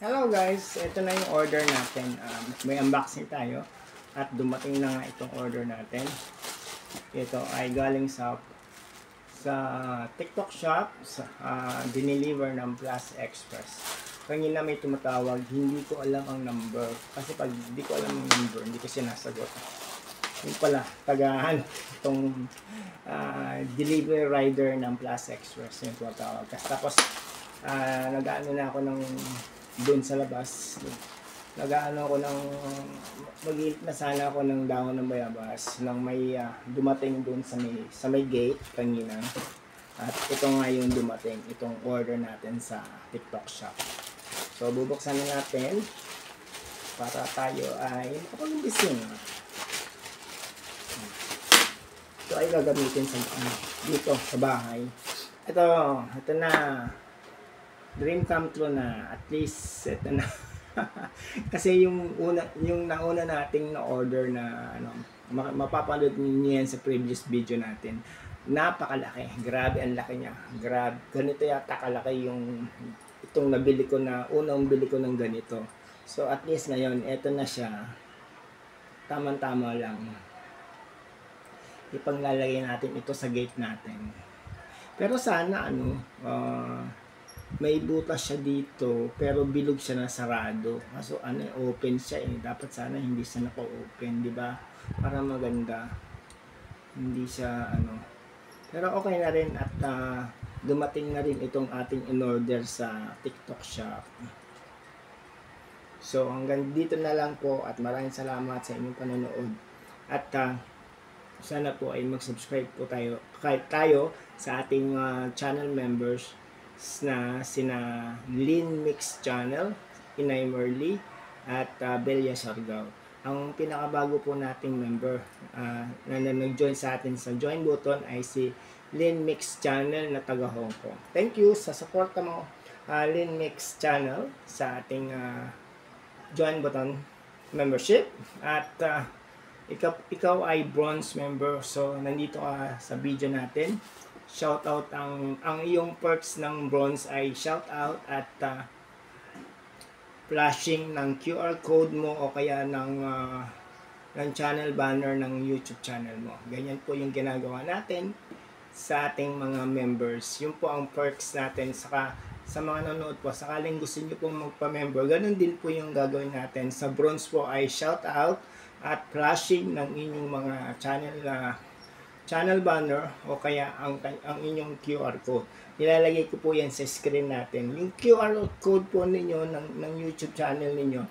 Hello guys, ito na yung order natin. May unboxing tayo at dumating na nga itong order natin. Ito ay galing sa TikTok shop, dineliver ng Plus Express. Kanina may tumatawag, hindi ko alam ang number. Kasi pag hindi ko alam ang number, hindi ko sinasagot. Yung pala, tagahan itong delivery rider ng Plus Express yung tumatawag. Tapos, nag-ano na ako ng doon sa labas. Nag-ano ako ng mag-iit na sana ako ng dahon ng bayabas nang may dumating doon sa may gate kanina. At ito nga yung dumating, itong order natin sa TikTok shop. So bubuksan na natin para tayo ay makapag-umbising. Ito ay gagamitin sa dito sa bahay. Ito na. Dream come true na, at least ito na. Kasi yung nauna nating na order na mapapanood niyo yan sa previous video natin. Napakalaki, grabe ang laki niya. Grabe, ganito yata kalaki yung itong nabili ko na unang bili ko ng ganito. So at least ngayon ito na siya. Tama-tama lang. Ipanglalagay natin ito sa gate natin. Pero sana may butas siya dito pero bilog siya na sarado. Kaso open siya eh. Dapat sana hindi siya naka-open, di ba? Para maganda. Hindi siya Pero okay na rin at dumating na rin itong ating in-order sa TikTok shop. So hanggang dito na lang po at maraming salamat sa inyong panonood. At sana po ay mag-subscribe po tayo sa ating channel members na sina Lynn Mix Channel, Inay Merly, at Belia Sargao. Ang pinakabago po nating member na nag-join sa atin sa join button ay si Lynn Mix Channel na taga Hong Kong. Thank you sa support mo, Lynn Mix Channel, sa ating join button membership. At ikaw ay bronze member, so nandito ka sa video natin. Shout out ang iyong perks ng bronze ay shout out at flashing ng QR code mo o kaya ng channel banner ng YouTube channel mo. Ganyan po yung ginagawa natin sa ating mga members. Yun po ang perks natin. Saka sa mga nanonood po, sakaling gusto niyo pong magpa-member, ganun din po yung gagawin natin. Sa bronze po ay shout out at flashing ng inyong mga channel banner o kaya ang inyong QR code. Nilalagay ko po yan sa screen natin. Yung QR code po ninyo ng YouTube channel ninyo,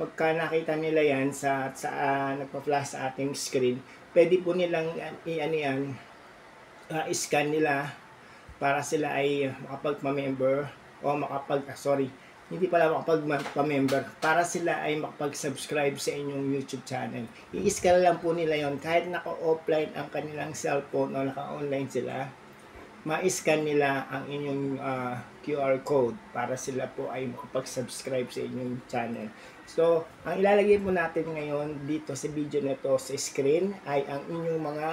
pagka nakita nila yan sa nagpa-flash sa ating screen, pwede po nilang scan nila para sila ay makapag-member o hindi pala makapag-member, para sila ay makapag-subscribe sa inyong YouTube channel. I-scan lang po nila yon kahit naka-offline ang kanilang cellphone o naka-online sila, ma-scan nila ang inyong QR code para sila po ay makapag-subscribe sa inyong channel. So, ang ilalagay po natin ngayon dito sa video na to sa screen ay ang inyong mga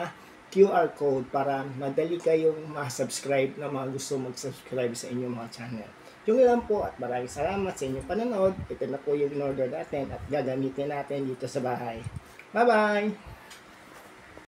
QR code para madali kayong ma-subscribe na mga gusto mag-subscribe sa inyong mga channel. Yung lang po at maraming salamat sa inyong panonood. Ito na po yung in-order natin at gagamitin natin dito sa bahay. Bye-bye!